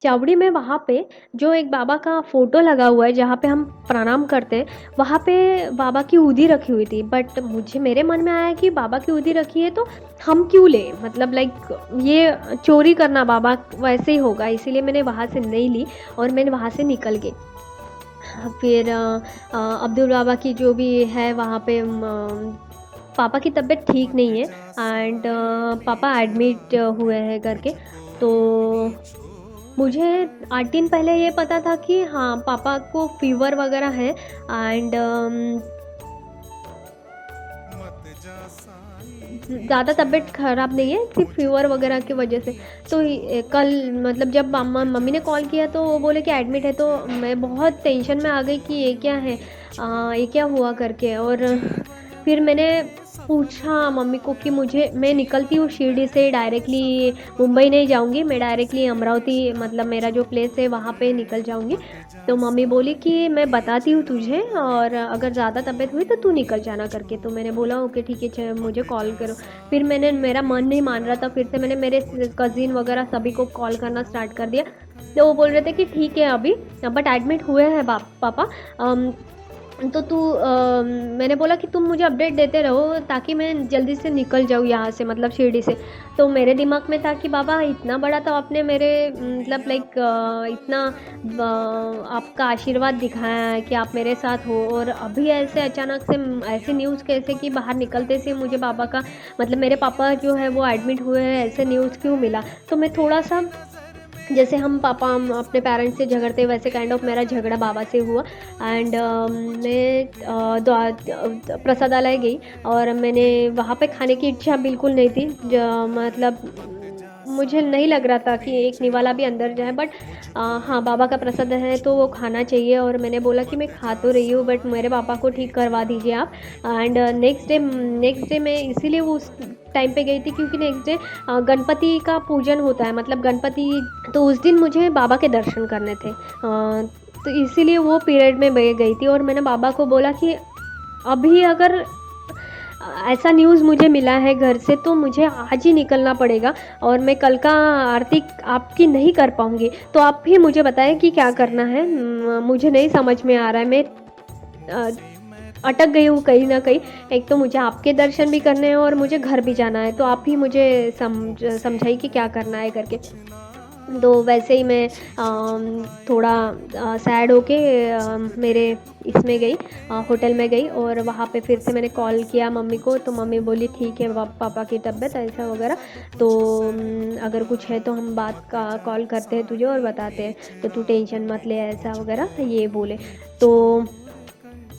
चावड़ी में वहाँ पे जो एक बाबा का फ़ोटो लगा हुआ है जहाँ पे हम प्रणाम करते हैं, वहाँ पे बाबा की उदी रखी हुई थी। बट मुझे मेरे मन में आया कि बाबा की उदी रखी है तो हम क्यों लें? मतलब लाइक ये चोरी करना बाबा वैसे ही होगा, इसीलिए मैंने वहाँ से नहीं ली और मैंने वहाँ से निकल गई। फिर अब्दुल बाबा की जो भी है वहाँ पे पापा की तबीयत ठीक नहीं है एंड पापा एडमिट हुए हैं करके। तो मुझे 8 दिन पहले ये पता था कि हाँ, पापा को फ़ीवर वगैरह है एंड ज़्यादा तबीयत ख़राब नहीं है, सिर्फ़ फ़ीवर वगैरह की वजह से। तो कल मतलब जब मम्मी ने कॉल किया तो वो बोले कि एडमिट है, तो मैं बहुत टेंशन में आ गई कि ये क्या है, ये क्या हुआ करके। और फिर मैंने पूछा मम्मी को कि मैं निकलती हूँ शिरडी से डायरेक्टली, मुंबई नहीं जाऊँगी, मैं डायरेक्टली अमरावती मतलब मेरा जो प्लेस है वहाँ पे निकल जाऊँगी। तो मम्मी बोली कि मैं बताती हूँ तुझे और अगर ज़्यादा तबीयत हुई तो तू निकल जाना करके। तो मैंने बोला ओके ठीक है, मुझे कॉल करो। फिर मेरा मन नहीं मान रहा था, फिर से मैंने मेरे कज़िन वगैरह सभी को कॉल करना स्टार्ट कर दिया। तो वो बोल रहे थे कि ठीक है अभी, बट एडमिट हुए हैं पापा। अम, तो मैंने बोला कि तुम मुझे अपडेट देते रहो ताकि मैं जल्दी से निकल जाऊँ यहाँ से, मतलब शिरडी से। तो मेरे दिमाग में था कि बाबा इतना बड़ा तो आपने मेरे मतलब लाइक इतना आपका आशीर्वाद दिखाया है कि आप मेरे साथ हो, और अभी ऐसे अचानक से ऐसी न्यूज़ कैसे कि बाहर निकलते से मुझे पापा का मतलब मेरे पापा जो है वो एडमिट हुए हैं, ऐसे न्यूज़ क्यों मिला? तो मैं थोड़ा-सा, जैसे हम अपने पेरेंट्स से झगड़ते हैं वैसे काइंड ऑफ मेरा झगड़ा बाबा से हुआ। एंड मैं प्रसादालय गई और मैंने वहाँ पे खाने की इच्छा बिल्कुल नहीं थी, मतलब मुझे नहीं लग रहा था कि एक निवाला भी अंदर जाए, बट हाँ, बाबा का प्रसाद है तो वो खाना चाहिए। और मैंने बोला कि मैं खा तो रही हूँ बट मेरे पापा को ठीक करवा दीजिए आप। एंड नेक्स्ट डे मैं इसीलिए वो उस टाइम पे गई थी क्योंकि नेक्स्ट डे गणपति का पूजन होता है, मतलब गणपति, तो उस दिन मुझे बाबा के दर्शन करने थे। तो इसीलिए वो पीरियड में मैं गई थी और मैंने बाबा को बोला कि अभी अगर ऐसा न्यूज़ मुझे मिला है घर से तो मुझे आज ही निकलना पड़ेगा और मैं कल का आरती आपकी नहीं कर पाऊँगी। तो आप ही मुझे बताएँ कि क्या करना है? मुझे नहीं समझ में आ रहा है, मैं अ, अटक गई हूँ कहीं न कहीं। एक तो मुझे आपके दर्शन भी करने हैं और मुझे घर भी जाना है, तो आप ही मुझे समझाइए कि क्या करना है करके। तो वैसे ही मैं थोड़ा सैड होके मेरे इसमें गई, होटल में गई और वहाँ पे फिर से मैंने कॉल किया मम्मी को। तो मम्मी बोली ठीक है, पापा की तबीयत ऐसा वगैरह, तो अगर कुछ है तो हम बात का कॉल करते हैं तुझे और बताते हैं, तो तू टेंशन मत ले ऐसा वगैरह ये बोले। तो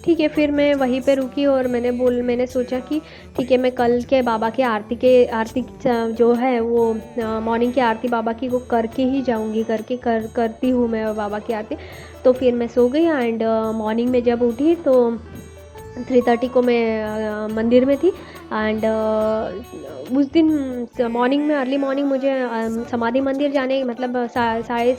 ठीक है, फिर मैं वहीं पे रुकी और मैंने सोचा कि ठीक है, मैं कल के बाबा के आरती जो है वो मॉर्निंग की आरती बाबा की वो करके ही जाऊँगी, करती हूँ मैं बाबा की आरती। तो फिर मैं सो गई एंड मॉर्निंग में जब उठी तो 3:30 को मैं मंदिर में थी। एंड उस दिन मॉर्निंग में अर्ली मॉर्निंग मुझे समाधि मंदिर जाने मतलब साढ़े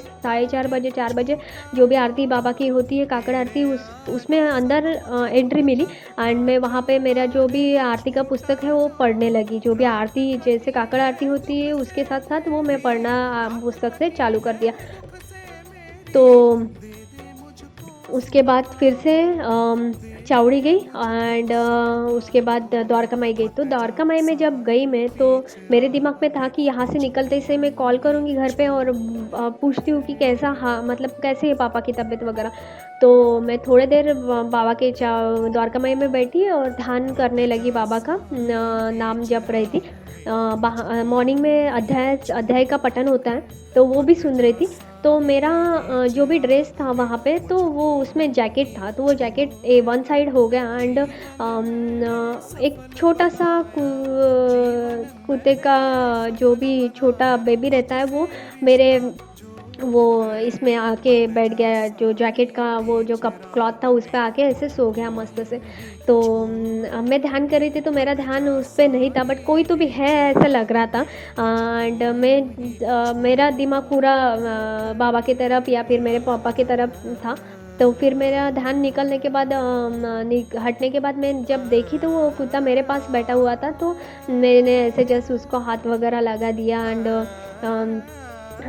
4 बजे 4 बजे जो भी आरती बाबा की होती है, काकड़ आरती, उसमें अंदर एंट्री मिली। एंड मैं वहाँ पे मेरा जो भी आरती का पुस्तक है वो पढ़ने लगी, जो भी आरती जैसे काकड़ आरती होती है उसके साथ साथ वो मैं पढ़ना पुस्तक से चालू कर दिया। तो उसके बाद फिर से चावड़ी गई एंड उसके बाद द्वारका माई गई। तो द्वारका माई में जब गई मैं तो मेरे दिमाग में था कि यहाँ से निकलते से मैं कॉल करूँगी घर पे और पूछती हूँ कि कैसा, हाँ मतलब कैसे है पापा की तबीयत वगैरह। तो मैं थोड़े देर बाबा के द्वारका माई में बैठी और ध्यान करने लगी, बाबा का नाम जप रही थी। मॉर्निंग में अध्याय का पठन होता है तो वो भी सुन रही थी। तो मेरा जो भी ड्रेस था वहाँ पे तो वो उसमें जैकेट था, तो वो जैकेट वन साइड हो गया एंड एक छोटा सा कुत्ते का जो भी छोटा बेबी रहता है वो मेरे वो इसमें आके बैठ गया, जो जैकेट का वो जो कप क्लॉथ था उस पे आके ऐसे सो गया मस्त से। तो मैं ध्यान कर रही थी तो मेरा ध्यान उस पे नहीं था बट कोई तो भी है ऐसा लग रहा था। एंड मेरा दिमाग पूरा बाबा की तरफ या फिर मेरे पापा की तरफ था। तो फिर मेरा ध्यान निकलने के बाद हटने के बाद मैं जब देखी तो वो कुत्ता मेरे पास बैठा हुआ था। तो मैंने ऐसे जस्ट उसको हाथ वगैरह लगा दिया एंड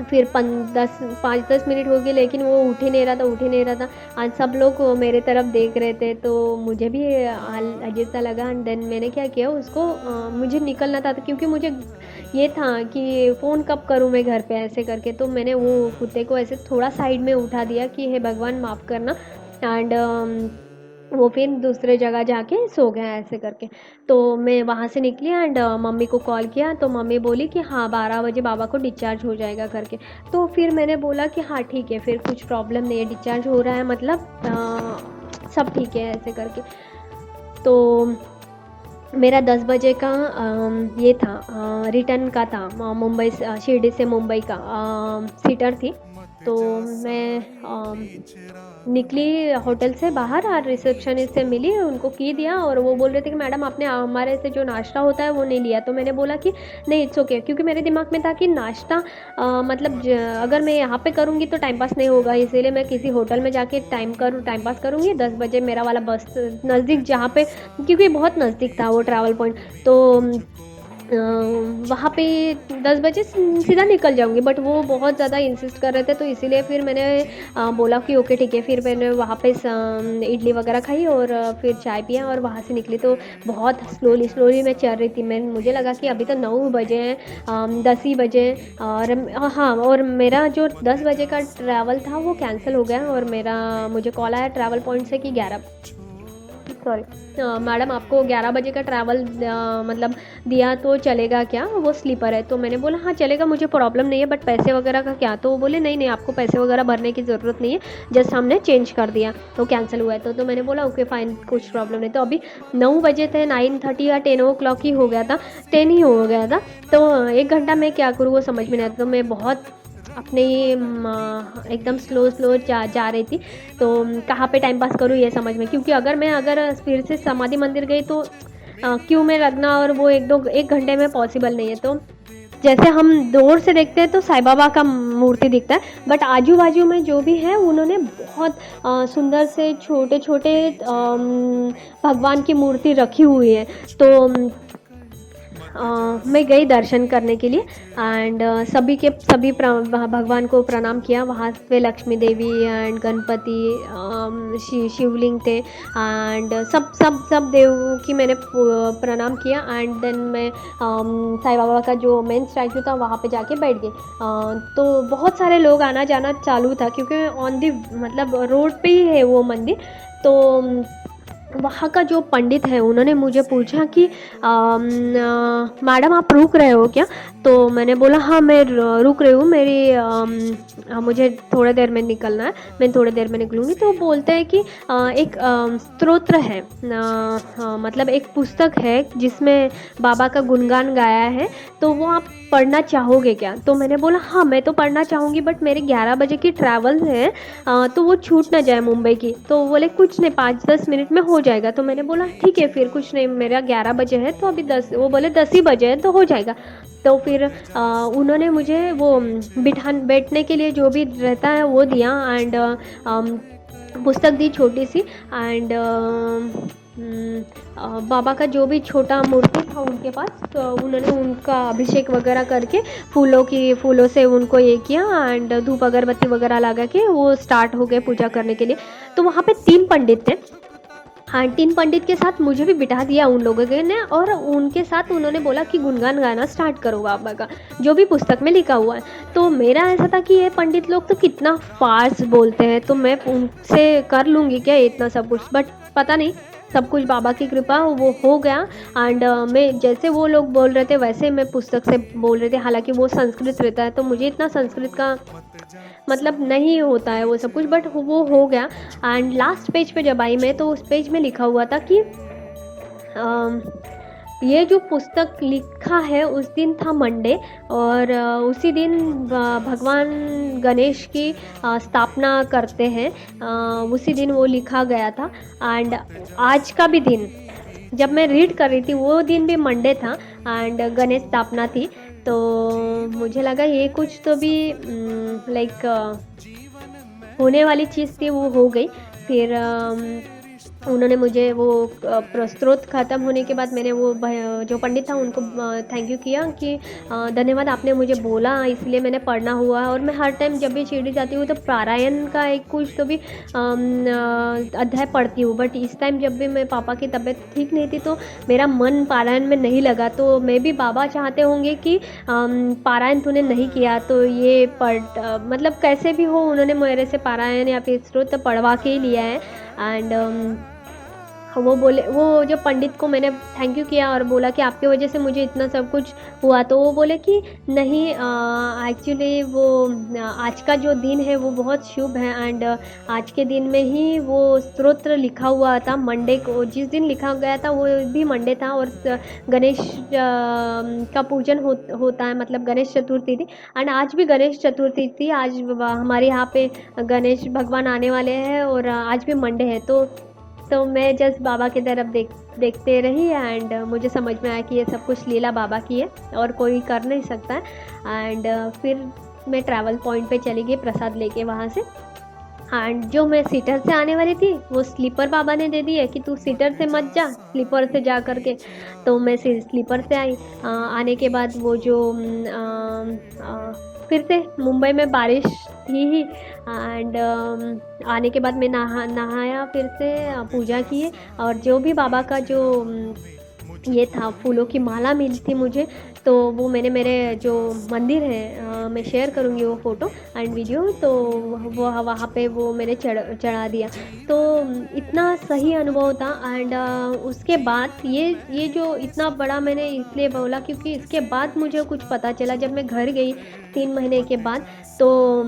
फिर 5-10 मिनट हो गए लेकिन वो उठ ही नहीं रहा था, उठ ही नहीं रहा था। एंड सब लोग मेरे तरफ देख रहे थे, तो मुझे भी अजीब सा लगा। एंड देन मैंने क्या किया, उसको मुझे निकलना था क्योंकि मुझे ये था कि फ़ोन कब करूँ मैं घर पे, ऐसे करके। तो मैंने वो कुत्ते को ऐसे थोड़ा साइड में उठा दिया कि हे भगवान माफ़ करना। एंड वो फिर दूसरे जगह जाके सो गया, ऐसे करके। तो मैं वहाँ से निकली एंड मम्मी को कॉल किया, तो मम्मी बोली कि हाँ 12 बजे बाबा को डिस्चार्ज हो जाएगा करके। तो फिर मैंने बोला कि हाँ ठीक है, फिर कुछ प्रॉब्लम नहीं है, डिस्चार्ज हो रहा है मतलब सब ठीक है, ऐसे करके। तो मेरा 10 बजे का ये था, रिटर्न का था, मुंबई से शिरडी से मुंबई का सीटर थी। तो मैं निकली होटल से बाहर और रिसेप्शनिस्ट से मिली, उनको की दिया, और वो बोल रहे थे कि मैडम आपने हमारे से जो नाश्ता होता है वो नहीं लिया। तो मैंने बोला कि नहीं इट्स ओके, क्योंकि मेरे दिमाग में था कि नाश्ता मतलब अगर मैं यहाँ पे करूँगी तो टाइम पास नहीं होगा, इसीलिए मैं किसी होटल में जाके टाइम पास करूँगी। 10 बजे मेरा वाला बस नज़दीक जहाँ पे, क्योंकि बहुत नज़दीक था वो ट्रैवल पॉइंट, तो अ, वहाँ पे 10 बजे सीधा निकल जाऊँगी। बट वो बहुत ज़्यादा इंसिस्ट कर रहे थे, तो इसीलिए फिर मैंने बोला कि ओके ठीक है। फिर मैंने वहाँ पे इडली वगैरह खाई और फिर चाय पिया और वहाँ से निकली। तो बहुत स्लोली स्लोली मैं चल रही थी। मैं मुझे लगा कि अभी तो 9 बजे हैं, 10 ही बजे हैं। और हाँ, और मेरा जो 10 बजे का ट्रैवल था वो कैंसिल हो गया, और मुझे कॉल आया ट्रैवल पॉइंट से कि 11 सॉरी मैडम आपको 11 बजे का ट्रैवल मतलब दिया तो चलेगा क्या, वो स्लीपर है। तो मैंने बोला हाँ चलेगा, मुझे प्रॉब्लम नहीं है, बट पैसे वगैरह का क्या। तो वो बोले नहीं नहीं, आपको पैसे वगैरह भरने की ज़रूरत नहीं है, जस्ट हमने चेंज कर दिया तो कैंसिल हुआ है। तो मैंने बोला ओके फ़ाइन, कुछ प्रॉब्लम नहीं। तो अभी 9 बजे थे, 9:30 या 10 ओ क्लॉक ही हो गया था, 10 ही हो गया था। तो 1 घंटा मैं क्या करूँ वो समझ में नहीं आता। तो मैं बहुत अपने एकदम स्लो स्लो जा रही थी। तो कहाँ पे टाइम पास करूँ ये समझ में, क्योंकि अगर फिर से समाधि मंदिर गई तो क्यों में लगना, और वो 1 घंटे में पॉसिबल नहीं है। तो जैसे हम दूर से देखते हैं तो साईं बाबा का मूर्ति दिखता है, बट आजू बाजू में जो भी है उन्होंने बहुत सुंदर से छोटे छोटे भगवान की मूर्ति रखी हुई है। तो मैं गई दर्शन करने के लिए। एंड सभी भगवान को प्रणाम किया। वहाँ पे लक्ष्मी देवी एंड गणपति, शिवलिंग थे, एंड सब देवों की मैंने प्रणाम किया। एंड देन मैं साईं बाबा का जो मेन स्टैचू था वहाँ पे जाके बैठ गई। तो बहुत सारे लोग आना जाना चालू था, क्योंकि ऑन दी मतलब रोड पे ही है वो मंदिर। तो वहाँ का जो पंडित है उन्होंने मुझे पूछा कि मैडम आप रुक रहे हो क्या। तो मैंने बोला हाँ मैं रुक रही हूँ, मुझे थोड़ी देर में निकलना है, मैं थोड़ी देर में निकलूँगी। तो बोलते हैं कि एक स्तोत्र है, मतलब एक पुस्तक है जिसमें बाबा का गुणगान गाया है, तो वो आप पढ़ना चाहोगे क्या। तो मैंने बोला हाँ मैं तो पढ़ना चाहूँगी, बट मेरे 11 बजे की ट्रैवल है, तो वो छूट ना जाए मुंबई की। तो बोले कुछ नहीं, 5-10 मिनट में हो जाएगा। तो मैंने बोला ठीक है फिर कुछ नहीं, मेरा 11 बजे है तो अभी 10, वो बोले 10 ही बजे है तो हो जाएगा। तो फिर उन्होंने मुझे वो बैठने के लिए जो भी रहता है वो दिया, एंड पुस्तक दी छोटी सी। एंड बाबा का जो भी छोटा मूर्ति था उनके पास, तो उन्होंने उनका अभिषेक वगैरह करके फूलों से उनको ये किया, एंड धूप अगरबत्ती वगैरह लगा के वो स्टार्ट हो गए पूजा करने के लिए। तो वहाँ पे 3 पंडित थे। हाँ, 3 पंडित के साथ मुझे भी बिठा दिया उन लोगों ने, और उनके साथ उन्होंने बोला कि गुणगान गाना स्टार्ट करो बाबा का, जो भी पुस्तक में लिखा हुआ है। तो मेरा ऐसा था कि ये पंडित लोग तो कितना फास्ट बोलते हैं, तो मैं उनसे कर लूँगी क्या इतना सब कुछ, बट पता नहीं, सब कुछ बाबा की कृपा वो हो गया। एंड मैं जैसे वो लोग बोल रहे थे वैसे मैं पुस्तक से बोल रहे थे, हालांकि वो संस्कृत रहता है तो मुझे इतना संस्कृत का मतलब नहीं होता है वो सब कुछ, बट वो हो गया। एंड लास्ट पेज पे जब आई मैं, तो उस पेज में लिखा हुआ था कि ये जो पुस्तक लिखा है उस दिन था मंडे, और उसी दिन भगवान गणेश की स्थापना करते हैं, उसी दिन वो लिखा गया था। एंड आज का भी दिन जब मैं रीड कर रही थी वो दिन भी मंडे था, एंड गणेश स्थापना थी। तो मुझे लगा ये कुछ तो भी लाइक होने वाली चीज़ थी, वो हो गई। फिर उन्होंने मुझे वो स्त्रोत ख़त्म होने के बाद मैंने वो जो पंडित था उनको थैंक यू किया कि धन्यवाद आपने मुझे बोला इसलिए मैंने पढ़ना हुआ। और मैं हर टाइम जब भी शिरडी जाती हूँ तो पारायण का एक कुछ तो भी अध्याय पढ़ती हूँ, बट इस टाइम जब भी मेरे पापा की तबीयत ठीक नहीं थी तो मेरा मन पारायण में नहीं लगा। तो मे भी बाबा चाहते होंगे कि पारायण तूने नहीं किया तो ये मतलब कैसे भी हो उन्होंने मेरे से पारायण या फिर स्त्रोत पढ़वा के ही लिया है। एंड वो बोले, वो जो पंडित को मैंने थैंक यू किया और बोला कि आपकी वजह से मुझे इतना सब कुछ हुआ, तो वो बोले कि नहीं, एक्चुअली वो आज का जो दिन है वो बहुत शुभ है। एंड आज के दिन में ही वो स्तोत्र लिखा हुआ था, मंडे को जिस दिन लिखा गया था वो भी मंडे था। और गणेश का पूजन होता है, मतलब गणेश चतुर्थी थी। एंड आज भी गणेश चतुर्थी थी, आज हमारे यहाँ पे गणेश भगवान आने वाले हैं और आज भी मंडे है। तो मैं जस्ट बाबा की तरफ देखते रही एंड मुझे समझ में आया कि ये सब कुछ लीला बाबा की है और कोई कर नहीं सकता है। एंड फिर मैं ट्रैवल पॉइंट पे चली गई प्रसाद लेके वहाँ से। एंड जो मैं सीटर से आने वाली थी वो स्लीपर बाबा ने दे दी है कि तू सीटर से मत जा, स्लीपर से जा करके। तो मैं स्लीपर से आई। आने के बाद वो जो फिर से मुंबई में बारिश थी ही। एंड आने के बाद मैं नहाया, फिर से पूजा की। और जो भी बाबा का जो ये था फूलों की माला मिली थी मुझे, तो वो मैंने मेरे जो मंदिर है मैं शेयर करूँगी वो फ़ोटो एंड वीडियो। तो वो वहाँ पे वो मैंने चढ़ा दिया। तो इतना सही अनुभव था। एंड उसके बाद ये जो इतना बड़ा मैंने इसलिए बोला क्योंकि इसके बाद मुझे कुछ पता चला जब मैं घर गई 3 महीने के बाद। तो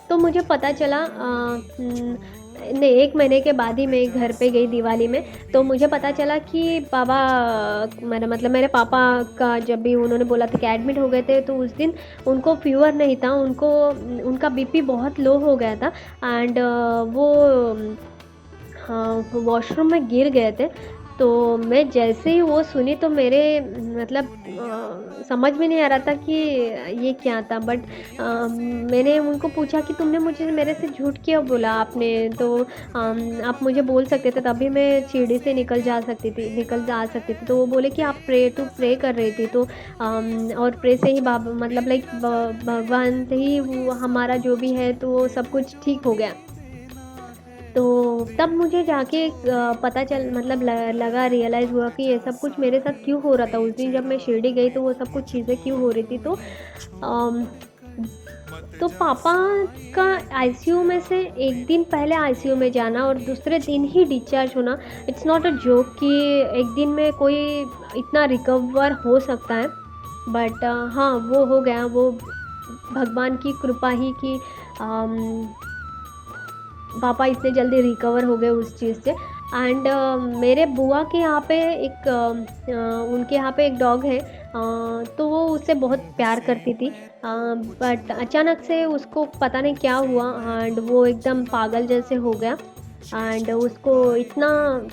तो मुझे पता चला नहीं, 1 महीने के बाद ही मैं घर पे गई दिवाली में। तो मुझे पता चला कि बाबा मेरे पापा का जब भी उन्होंने बोला था कि एडमिट हो गए थे, तो उस दिन उनको फ़ीवर नहीं था, उनका बीपी बहुत लो हो गया था। एंड वो हाँ, वॉशरूम में गिर गए थे। तो मैं जैसे ही वो सुनी तो मेरे मतलब समझ में नहीं आ रहा था कि ये क्या था। बट मैंने उनको पूछा कि तुमने मुझे मेरे से झूठ क्यों बोला आपने, तो आप मुझे बोल सकते थे तभी मैं सीढ़ी से निकल जा सकती थी। तो वो बोले कि आप तू प्रे कर रही थी तो और प्रे से ही बाबा मतलब लाइक भगवान से ही हमारा जो भी है तो सब कुछ ठीक हो गया। तो तब मुझे जाके पता चल मतलब लगा रियलाइज़ हुआ कि ये सब कुछ मेरे साथ क्यों हो रहा था। उस दिन जब मैं शिरडी गई तो वो सब कुछ चीज़ें क्यों हो रही थी। तो पापा का आईसीयू में से एक दिन पहले आईसीयू में जाना और दूसरे दिन ही डिस्चार्ज होना, इट्स नॉट अ जोक कि एक दिन में कोई इतना रिकवर हो सकता है। बट हाँ, वो हो गया, वो भगवान की कृपा ही कि पापा इतने जल्दी रिकवर हो गए उस चीज़ से। एंड मेरे बुआ के यहाँ पे उनके यहाँ पे एक डॉग है, तो वो उससे बहुत प्यार करती थी। बट अचानक से उसको पता नहीं क्या हुआ एंड वो एकदम पागल जैसे हो गया। एंड उसको इतना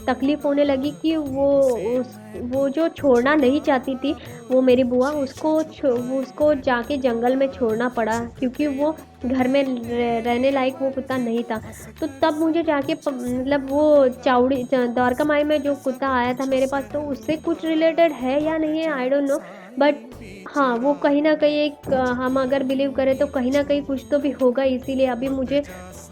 तकलीफ़ होने लगी कि वो जो छोड़ना नहीं चाहती थी वो मेरी बुआ, उसको जाके जंगल में छोड़ना पड़ा क्योंकि वो घर में रहने लायक वो कुत्ता नहीं था। तो तब मुझे जाके मतलब वो द्वारका माई में जो कुत्ता आया था मेरे पास, तो उससे कुछ रिलेटेड है या नहीं है आई डोंट नो। बट हाँ, वो कहीं ना कहीं एक हम अगर बिलीव करें तो कहीं ना कहीं कुछ तो भी होगा। इसीलिए अभी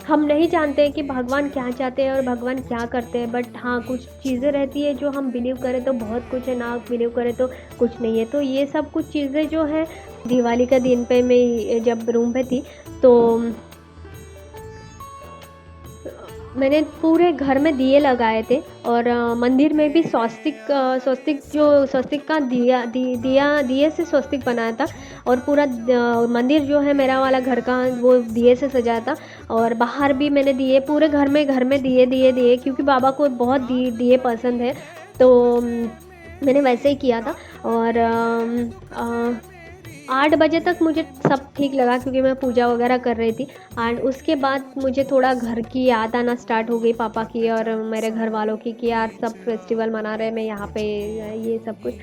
हम नहीं जानते हैं कि भगवान क्या चाहते हैं और भगवान क्या करते हैं। बट हाँ, कुछ चीज़ें रहती है जो हम बिलीव करें तो बहुत कुछ है, ना बिलीव करें तो कुछ नहीं है। तो ये सब कुछ चीज़ें जो है दिवाली का दिन पे मैं जब रूम पे थी तो मैंने पूरे घर में दिए लगाए थे और मंदिर में भी स्वस्तिक का दिए से स्वस्तिक बनाया था। और पूरा मंदिर जो है मेरा वाला घर का वो दिए से सजाया था। और बाहर भी मैंने दिए, पूरे घर में दिए दिए दिए क्योंकि बाबा को बहुत दिए पसंद है। तो मैंने वैसे ही किया था। और 8 बजे तक मुझे सब ठीक लगा क्योंकि मैं पूजा वगैरह कर रही थी। एंड उसके बाद मुझे थोड़ा घर की याद आना स्टार्ट हो गई, पापा की और मेरे घर वालों की, कि यार सब फेस्टिवल मना रहे हैं, मैं यहाँ पे ये सब कुछ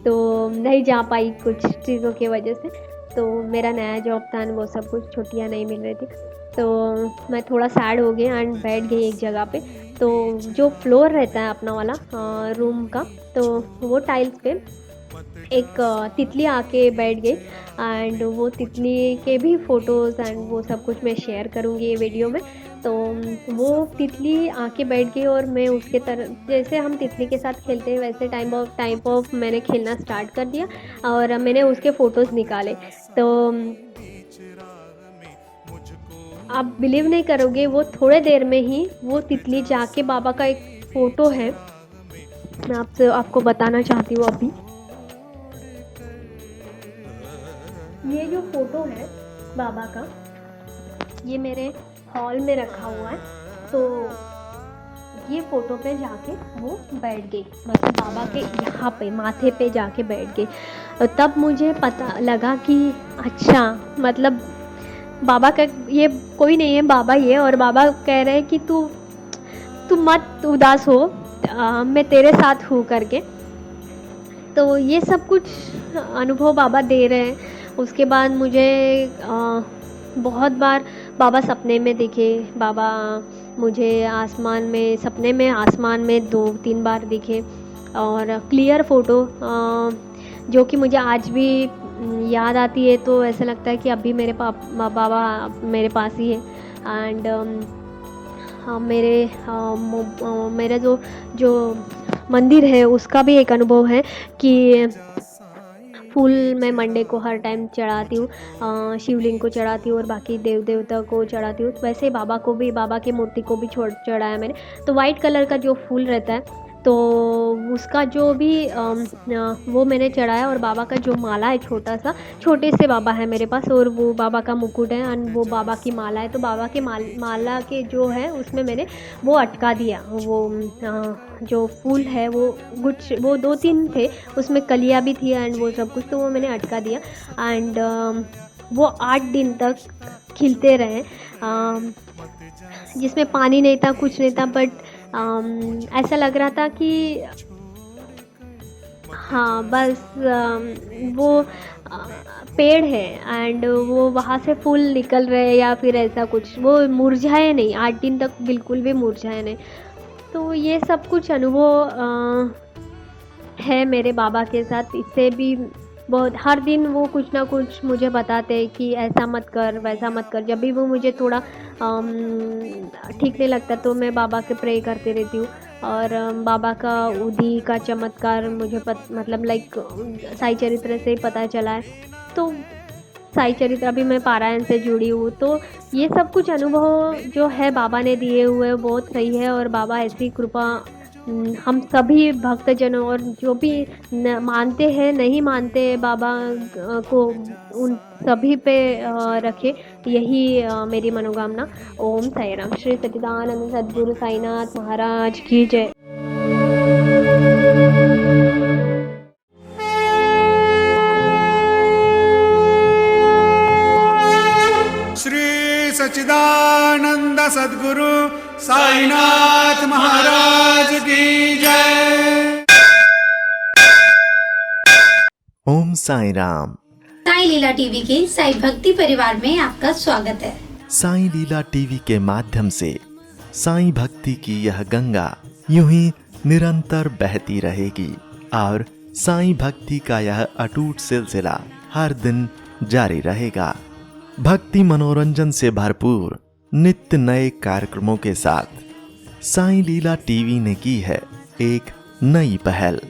तो नहीं जा पाई कुछ चीज़ों की वजह से। तो मेरा नया जॉब था वो सब कुछ छुट्टियाँ नहीं मिल रही थी। तो मैं थोड़ा सैड हो गई एंड बैठ गई एक जगह पे। तो जो फ्लोर रहता है अपना वाला रूम का, तो वो टाइल्स पे एक तितली आके बैठ गई एंड वो तितली के भी फ़ोटोज़ एंड वो सब कुछ मैं शेयर करूँगी ये वीडियो में। तो वो तितली आके बैठ गई और मैं उसके तरह, जैसे हम तितली के साथ खेलते हैं वैसे टाइप ऑफ मैंने खेलना स्टार्ट कर दिया और मैंने उसके फ़ोटोज़ निकाले। तो आप बिलीव नहीं करोगे, वो थोड़े देर में ही वो तितली जाके बाबा का एक फ़ोटो है, मैं आपको बताना चाहती हूँ अभी। ये जो फ़ोटो है बाबा का, ये मेरे हॉल में रखा हुआ है। तो ये फ़ोटो पे जाके वो बैठ गई, मतलब बाबा के यहाँ पे माथे पे जाके बैठ गई। तब मुझे पता लगा कि अच्छा, मतलब बाबा का ये कोई नहीं है, बाबा ये, और बाबा कह रहे हैं कि तू मत उदास हो, मैं तेरे साथ हूँ करके। तो ये सब कुछ अनुभव बाबा दे रहे हैं। उसके बाद मुझे बहुत बार बाबा सपने में दिखे। बाबा मुझे सपने में आसमान में 2-3 बार दिखे और क्लियर फ़ोटो, जो कि मुझे आज भी याद आती है। तो ऐसा लगता है कि अभी बाबा मेरे पास ही है। एंड मेरा जो मंदिर है उसका भी एक अनुभव है कि फूल मैं मंडे को हर टाइम चढ़ाती हूँ, शिवलिंग को चढ़ाती हूँ और बाकी देव देवता को चढ़ाती हूँ। वैसे बाबा की मूर्ति को भी चढ़ाया मैंने। तो वाइट कलर का जो फूल रहता है, तो उसका जो भी वो मैंने चढ़ाया। और बाबा का जो माला है छोटे से बाबा है मेरे पास, और वो बाबा का मुकुट है एंड वो बाबा की माला है। तो बाबा के माला के जो है उसमें मैंने वो अटका दिया। वो जो फूल है वो 2-3 थे, उसमें कलियाँ भी थी एंड वो सब कुछ, तो वो मैंने अटका दिया। एंड वो 8 दिन तक खिलते रहे, जिसमें पानी नहीं था, कुछ नहीं था, बट ऐसा लग रहा था कि हाँ बस वो पेड़ है एंड वो वहाँ से फूल निकल रहे हैं या फिर ऐसा कुछ, वो मुरझाए नहीं, 8 दिन तक बिल्कुल भी मुरझाए नहीं। तो ये सब कुछ अनुभव है मेरे बाबा के साथ। इससे भी बहुत, हर दिन वो कुछ ना कुछ मुझे बताते हैं कि ऐसा मत कर, वैसा मत कर। जब भी वो मुझे थोड़ा ठीक नहीं लगता तो मैं बाबा के प्रे करते रहती हूँ। और बाबा का उदी का चमत्कार मुझे मतलब लाइक साई चरित्र से पता चला है। तो साई चरित्र अभी मैं पारायण से जुड़ी हूँ। तो ये सब कुछ अनुभव जो है बाबा ने दिए हुए बहुत सही है। और बाबा ऐसी कृपा हम सभी भक्तजनों और जो भी मानते हैं नहीं मानते बाबा को, उन सभी पे रखे, यही मेरी मनोकामना। ओम साई राम। श्री सच्चिदानंद सद्गुरु साईनाथ महाराज की जय। श्री सच्चिदानंद सद्गुरु साईनाथ महाराज की जय। ओम साई राम। साई लीला टीवी के साई भक्ति परिवार में आपका स्वागत है। साई लीला टीवी के माध्यम से साई भक्ति की यह गंगा यूं ही निरंतर बहती रहेगी और साई भक्ति का यह अटूट सिलसिला हर दिन जारी रहेगा। भक्ति मनोरंजन से भरपूर नित्य नए कार्यक्रमों के साथ साई लीला टीवी ने की है एक नई पहल।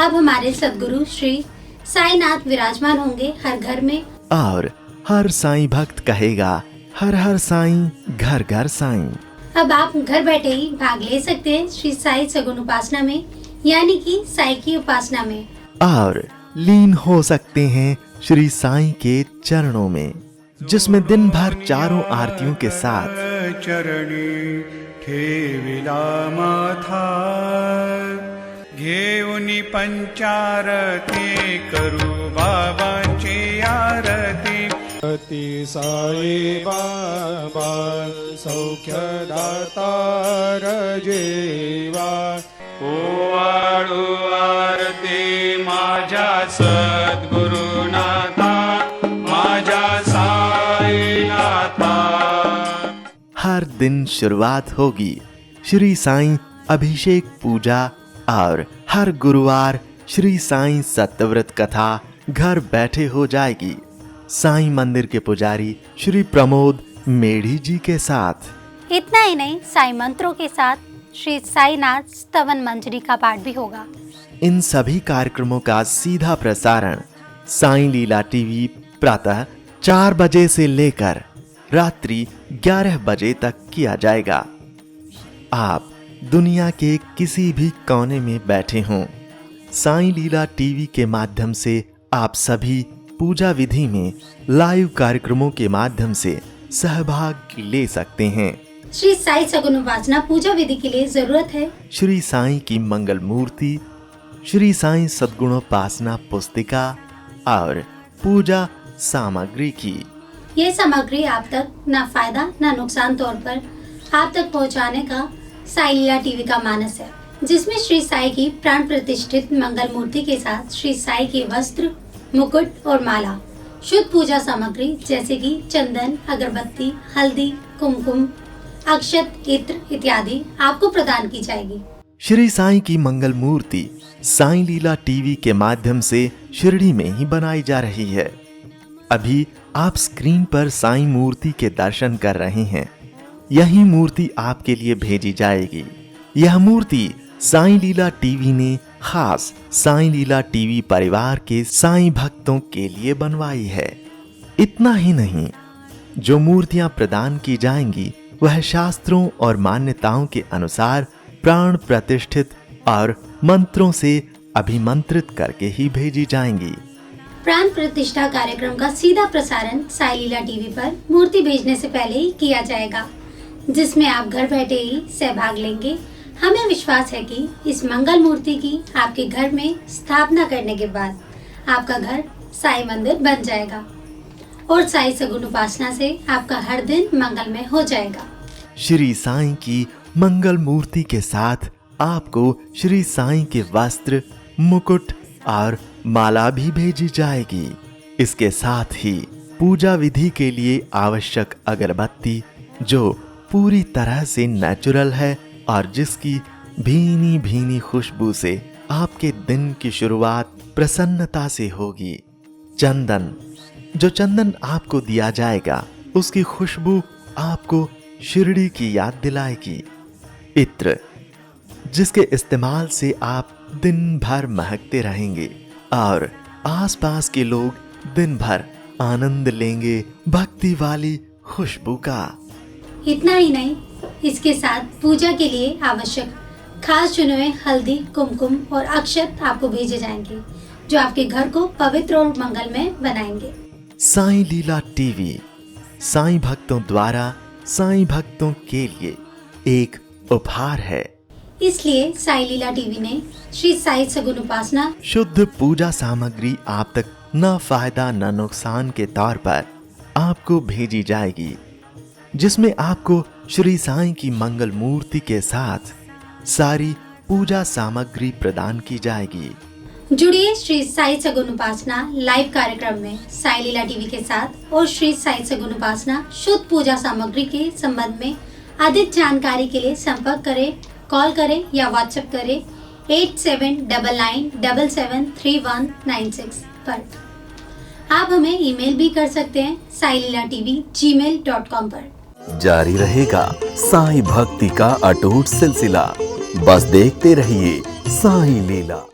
अब हमारे सद्गुरु श्री साईनाथ विराजमान होंगे हर घर में, और हर साईं भक्त कहेगा हर हर साईं, घर घर साईं। अब आप घर बैठे ही भाग ले सकते हैं श्री साई सगुन उपासना में, यानी कि साई की उपासना में, और लीन हो सकते हैं श्री साईं के चरणों में, जिसमें दिन भर चारों आरतियों के साथ चरणी ठेविला माथा, घेऊनी पंचारती करू बाबांची आरती। अति साई बाबा सौख्यदाता रजेवा, ओवाळू आरती माझ्या सद्गुरुनाथा, माझ्या साईनाथा। हर दिन शुरुआत होगी श्री साईं अभिषेक पूजा और हर गुरुवार श्री साईं सत्यव्रत कथा घर बैठे हो जाएगी साईं मंदिर के पुजारी श्री प्रमोद मेढ़ी जी के साथ। इतना ही नहीं, साईं मंत्रों के साथ श्री साईनाथ स्तवन मंजरी का पाठ भी होगा। इन सभी कार्यक्रमों का सीधा प्रसारण साईं लीला टीवी प्रातः 4 बजे से लेकर रात्रि 11 बजे तक किया जाएगा। आप दुनिया के किसी भी कोने में बैठे हों, साईं लीला टीवी के माध्यम से आप सभी पूजा विधि में लाइव कार्यक्रमों के माध्यम से सहभाग ले सकते हैं। श्री साईं सगुन उपासना पूजा विधि के लिए जरूरत है श्री साईं की मंगल मूर्ति, श्री साईं सद्गुणोपासना पुस्तिका और पूजा सामग्री की। ये सामग्री आप तक न फायदा न नुकसान तौर पर आप तक पहुंचाने का साईं लीला टीवी का मानस है, जिसमें श्री साईं की प्राण प्रतिष्ठित मंगल मूर्ति के साथ श्री साईं के वस्त्र, मुकुट और माला, शुद्ध पूजा सामग्री जैसे कि चंदन, अगरबत्ती, हल्दी, कुमकुम, अक्षत, इत्र इत्यादि आपको प्रदान की जाएगी। श्री साईं की मंगल मूर्ति साईं लीला टीवी के माध्यम से शिरडी में ही बनाई जा रही है। अभी आप स्क्रीन पर साईं मूर्ति के दर्शन कर रहे हैं। यही मूर्ति आपके लिए भेजी जाएगी। यह मूर्ति साईं लीला टीवी ने खास साईं लीला टीवी परिवार के साईं भक्तों के लिए बनवाई है। इतना ही नहीं, जो मूर्तियां प्रदान की जाएंगी वह शास्त्रों और मान्यताओं के अनुसार प्राण प्रतिष्ठित और मंत्रों से अभिमंत्रित करके ही भेजी जाएंगी। प्राण प्रतिष्ठा कार्यक्रम का सीधा प्रसारण साईं लीला टीवी पर मूर्ति भेजने से पहले ही किया जाएगा, जिसमें आप घर बैठे ही सहभाग लेंगे। हमें विश्वास है कि इस मंगल मूर्ति की आपके घर में स्थापना करने के बाद आपका घर साईं मंदिर बन जाएगा और साईं सगुन उपासना से आपका हर दिन मंगलमय हो जाएगा। श्री साईं की मंगल मूर्ति के साथ आपको श्री साईं के वस्त्र, मुकुट और माला भी भेजी जाएगी। इसके साथ ही पूजा विधि के लिए आवश्यक अगरबत्ती, जो पूरी तरह से नेचुरल है और जिसकी भीनी भीनी खुशबू से आपके दिन की शुरुआत प्रसन्नता से होगी। चंदन, जो चंदन आपको दिया जाएगा उसकी खुशबू आपको शिरडी की याद दिलाएगी। इत्र, जिसके इस्तेमाल से आप दिन भर महकते रहेंगे और आसपास के लोग दिन भर आनंद लेंगे भक्ति वाली खुशबू का। इतना ही नहीं, इसके साथ पूजा के लिए आवश्यक खास चुने हुए हल्दी, कुमकुम और अक्षत आपको भेजे जाएंगे, जो आपके घर को पवित्र और मंगलमय बनाएंगे। साईं लीला टीवी साईं भक्तों द्वारा साईं भक्तों के लिए एक उपहार है। इसलिए साईं लीला टीवी ने श्री साईं सगुन उपासना शुद्ध पूजा सामग्री आप तक न फायदा न नुकसान के तौर पर आपको भेजी जाएगी, जिसमें आपको श्री साईं की मंगल मूर्ति के साथ सारी पूजा सामग्री प्रदान की जाएगी। जुड़िए श्री साईं सगुन उपासना लाइव कार्यक्रम में साईं लीला टीवी के साथ और श्री साईं सगुन उपासना शुद्ध पूजा सामग्री के संबंध में अधिक जानकारी के लिए संपर्क करें, कॉल करें या व्हाट्सएप करें 8799773196 पर। आप हमें ईमेल भी कर सकते हैं sailila.tv@gmail.com पर। जारी रहेगा साईं भक्ति का अटूट सिलसिला। बस देखते रहिए साईं लीला।